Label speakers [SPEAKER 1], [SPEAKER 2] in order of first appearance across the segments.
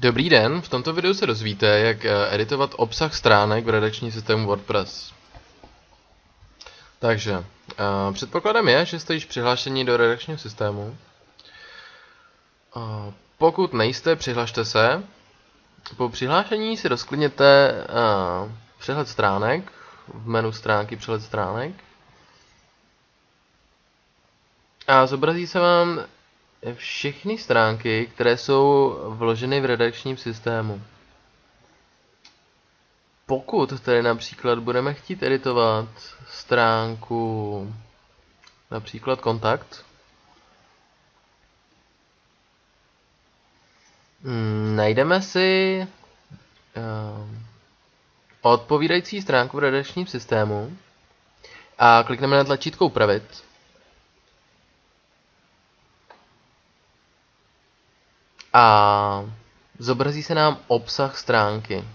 [SPEAKER 1] Dobrý den, v tomto videu se dozvíte, jak editovat obsah stránek v redakčním systému WordPress. Takže, předpokladem je, že jste již přihlášeni do redakčního systému. Pokud nejste, přihlašte se. Po přihlášení si rozklikněte přehled stránek, v menu stránky přehled stránek. A zobrazí se vám všechny stránky, které jsou vloženy v redakčním systému. Pokud tedy například budeme chtít editovat stránku například kontakt, najdeme si odpovídající stránku v redakčním systému a klikneme na tlačítko upravit. A zobrazí se nám obsah stránky.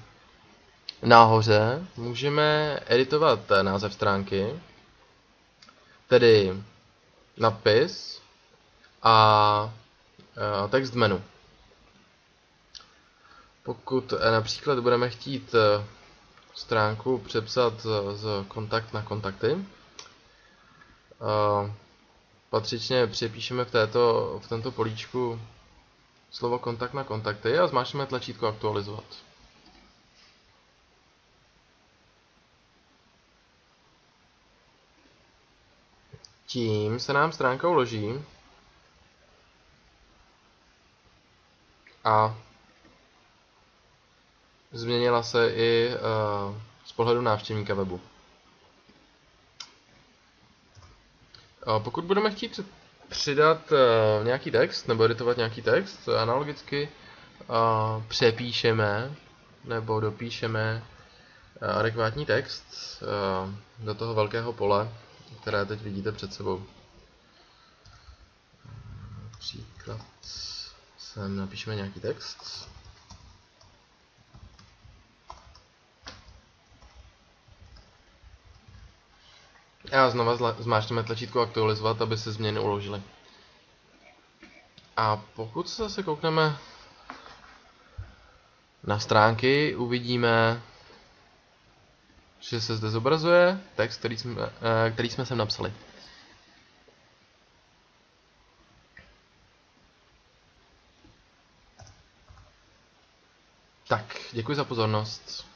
[SPEAKER 1] Nahoře můžeme editovat název stránky, tedy nadpis a text v menu. Pokud například budeme chtít stránku přepsat z kontakt na kontakty, patřičně přepíšeme v tomto políčku slovo kontakt na kontakty a zmáčkneme tlačítko aktualizovat. Tím se nám stránka uloží a změnila se i z pohledu návštěvníka webu. Pokud budeme chtít přidat nějaký text nebo editovat nějaký text, analogicky přepíšeme nebo dopíšeme adekvátní text do toho velkého pole, které teď vidíte před sebou. Například sem napíšeme nějaký text. A znova zmáčkneme tlačítko aktualizovat, aby se změny uložily. A pokud se zase koukneme na stránky, uvidíme, že se zde zobrazuje text, který jsme sem napsali. Tak, děkuji za pozornost.